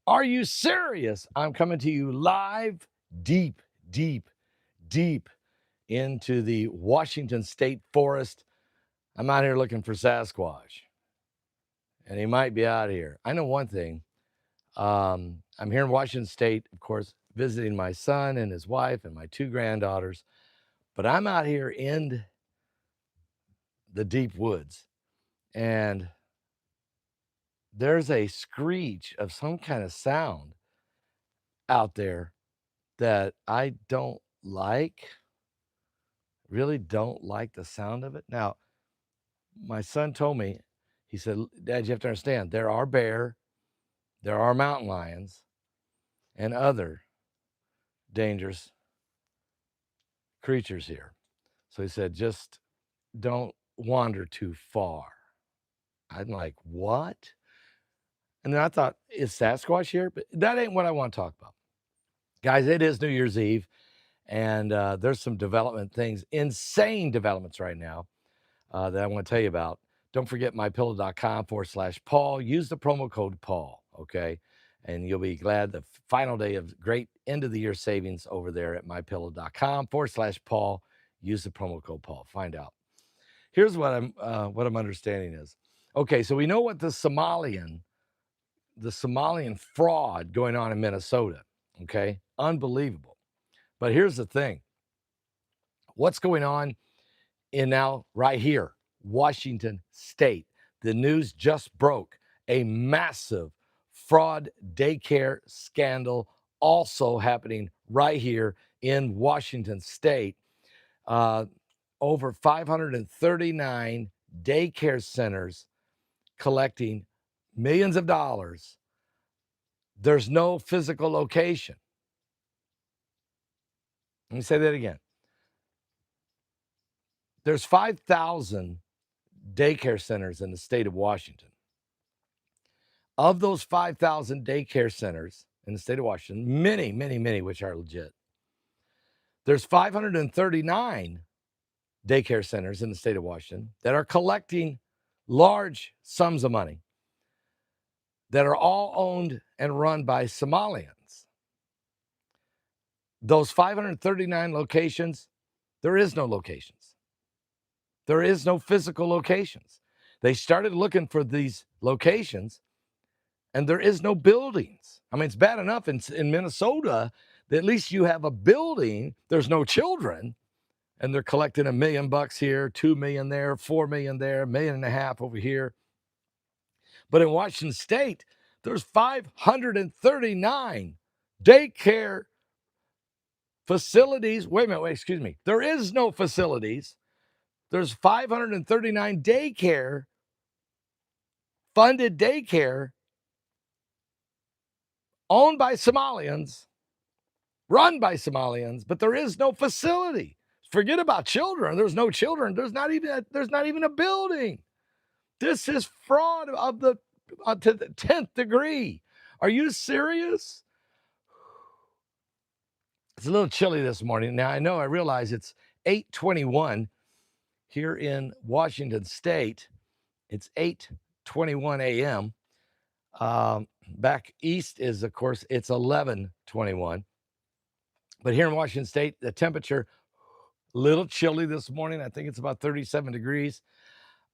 Are you serious? I'm coming to you live, deep, deep, deep into the Washington State forest. I'm out here looking for Sasquatch, and he might be out here. I know one thing. I'm here in Washington State, of course, visiting my son and his wife and my two granddaughters, but I'm out here in the deep woods, and there's a screech of some kind of sound out there that I don't like. Really don't like the sound of it. Now, my son told me, he said, Dad, you have to understand, there are bear, there are mountain lions, and other dangerous creatures here. So he said, just don't wander too far. I'm like, what? And then I thought, is Sasquatch here? But that ain't what I want to talk about. Guys, it is New Year's Eve, and there's some development things, insane developments right now that I want to tell you about. Don't forget mypillow.com/Paul. Use the promo code Paul, okay? And you'll be glad the final day of great end of the year savings over there at mypillow.com/Paul. Use the promo code Paul. Find out. Here's what I'm understanding is, okay, so we know what the Somalian fraud going on in Minnesota, okay? Unbelievable. But here's the thing. What's going on in now right here, Washington State? The news just broke. A massive fraud daycare scandal also happening right here in Washington State. Over 539 daycare centers collecting millions of dollars. There's no physical location. Let me say that again. There's 5,000 daycare centers in the state of Washington. Of those 5,000 daycare centers in the state of Washington, many, which are legit, there's 539 daycare centers in the state of Washington that are collecting large sums of money that are all owned and run by Somalians. Those 539 locations, there is no locations. There is no physical locations. They started looking for these locations, and there is no buildings. I mean, it's bad enough in Minnesota that at least you have a building. There's no children, and they're collecting $1 million here, $2 million there, $4 million there, $1.5 million over here. But in Washington State, there's 539 daycare facilities. Excuse me. There is no facilities. There's 539 funded daycare owned by Somalians, run by Somalians, but there is no facility. Forget about children. There's no children. There's not even a building. This is fraud of to the 10th degree. Are you serious? It's a little chilly this morning. Now, I realize it's 8:21 here in Washington State. It's 8:21 a.m. Back east is, of course, it's 11:21. But here in Washington State, the temperature, a little chilly this morning. I think it's about 37 degrees.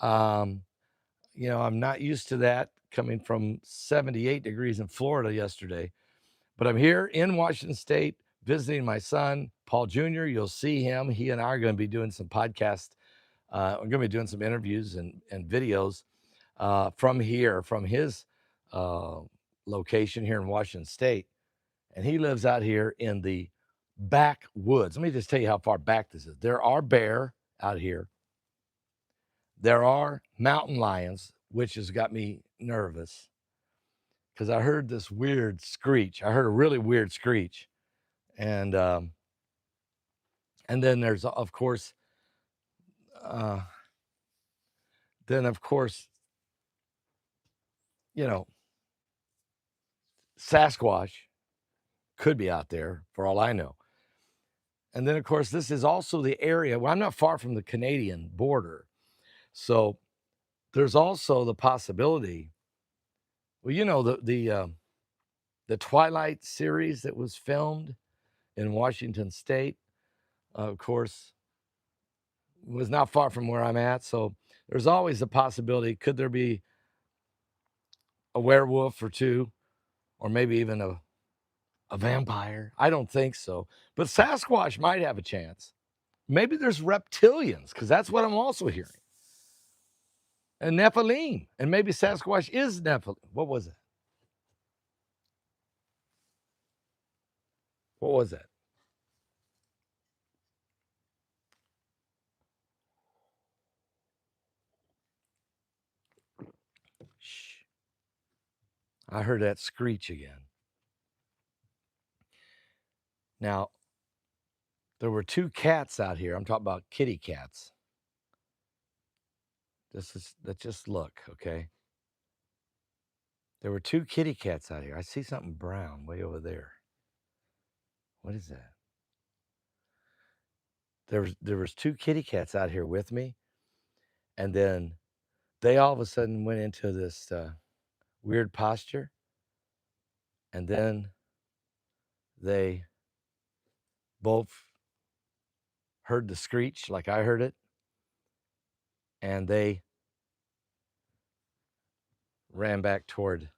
I'm not used to that coming from 78 degrees in Florida yesterday. But I'm here in Washington State visiting my son, Paul Jr. You'll see him. He and I are going to be doing some podcasts. We're going to be doing some interviews and videos from his location here in Washington State. And he lives out here in the backwoods. Let me just tell you how far back this is. There are bear out here. There are mountain lions, which has got me nervous because I heard this weird screech. I heard a really weird screech. And then there's, of course, Sasquatch could be out there for all I know. And then, of course, this is also the area. Well, I'm not far from the Canadian border. So there's also the possibility. Well, the Twilight series that was filmed in Washington State, of course, was not far from where I'm at. So there's always a possibility. Could there be a werewolf or two, or maybe even a vampire? I don't think so. But Sasquatch might have a chance. Maybe there's reptilians, because that's what I'm also hearing. And Nephilim. And maybe Sasquatch is Nephilim. What was it? What was that? Shh. I heard that screech again. Now, there were two cats out here. I'm talking about kitty cats. Just look, okay? There were two kitty cats out here. I see something brown way over there. What is that? There was two kitty cats out here with me, and then they all of a sudden went into this weird posture, and then they both heard the screech like I heard it, and they ran back toward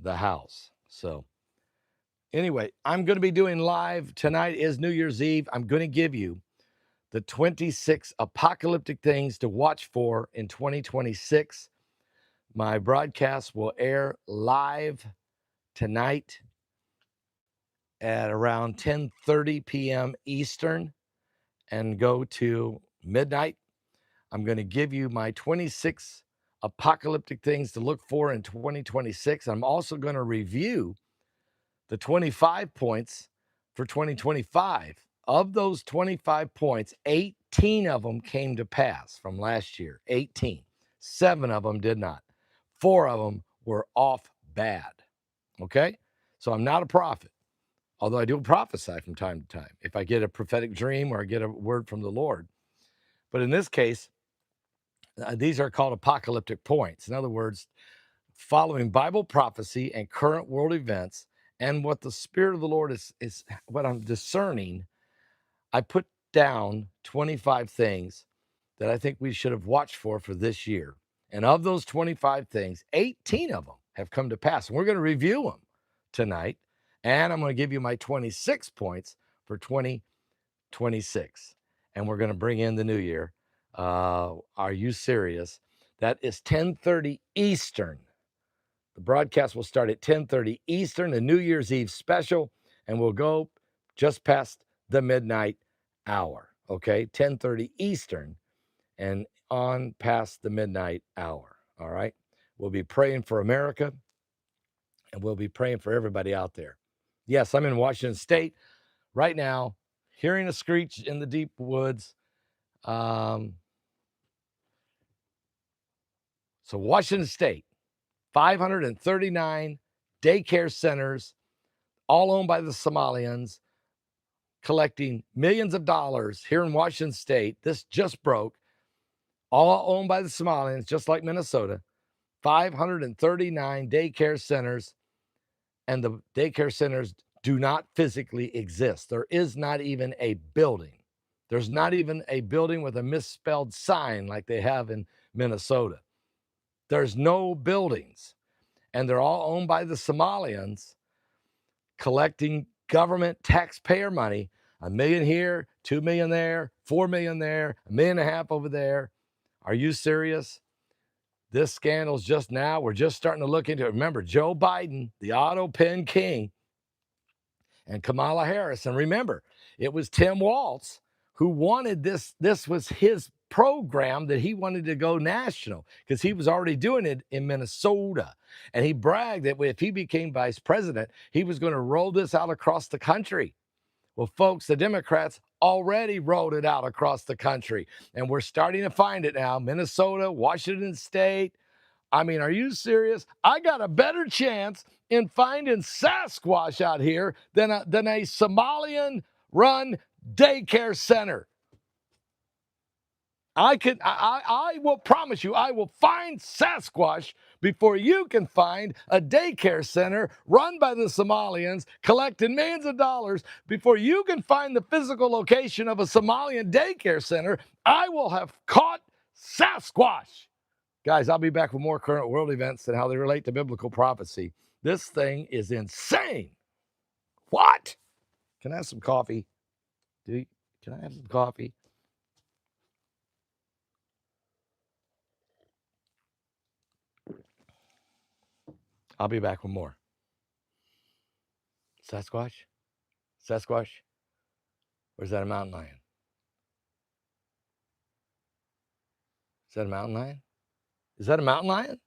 the house. So anyway, I'm going to be doing live. Tonight is New Year's Eve. I'm going to give you the 26 apocalyptic things to watch for in 2026. My broadcast will air live tonight at around 10:30 p.m. Eastern and go to midnight. I'm going to give you my 26 apocalyptic things to look for in 2026. I'm also going to review the 25 points for 2025. Of those 25 points, 18 of them came to pass from last year. 18. 7 of them did not. 4 of them were off bad. Okay? So I'm not a prophet, although I do prophesy from time to time if I get a prophetic dream or I get a word from the Lord. But in this case, these are called apocalyptic points. In other words, following Bible prophecy and current world events and what the Spirit of the Lord is what I'm discerning. I put down 25 things that I think we should have watched for this year. And of those 25 things, 18 of them have come to pass. And we're going to review them tonight. And I'm going to give you my 26 points for 2026. And we're going to bring in the new year. Are you serious? That is 10:30 Eastern. The broadcast will start at 10:30 Eastern, the New Year's Eve special, and we'll go just past the midnight hour, okay? 10:30 Eastern and on past the midnight hour, all right? We'll be praying for America, and we'll be praying for everybody out there. Yes, I'm in Washington State right now, hearing a screech in the deep woods. So Washington State, 539 daycare centers, all owned by the Somalians, collecting millions of dollars here in Washington State. This just broke. All owned by the Somalians, just like Minnesota. 539 daycare centers, and the daycare centers do not physically exist. There is not even a building. There's not even a building with a misspelled sign like they have in Minnesota. There's no buildings, and they're all owned by the Somalians, collecting government taxpayer money, $1 million here, $2 million there, $4 million there, $1.5 million over there. Are you serious? This scandal's just now. We're just starting to look into it. Remember, Joe Biden, the auto pen king, and Kamala Harris. And remember, it was Tim Walz who wanted this. This was his program that he wanted to go national because he was already doing it in Minnesota. And he bragged that if he became vice president, he was going to roll this out across the country. Well, folks, the Democrats already rolled it out across the country, and we're starting to find it now. Minnesota, Washington State. I mean, are you serious? I got a better chance in finding Sasquatch out here than a Somalian-run daycare center. I will promise you, I will find Sasquatch before you can find a daycare center run by the Somalians collecting millions of dollars, before you can find the physical location of a Somalian daycare center, I will have caught Sasquatch. Guys, I'll be back with more current world events and how they relate to biblical prophecy. This thing is insane. What? Can I have some coffee? Can I have some coffee? I'll be back with more. Sasquatch? Sasquatch? Or is that a mountain lion? Is that a mountain lion? Is that a mountain lion?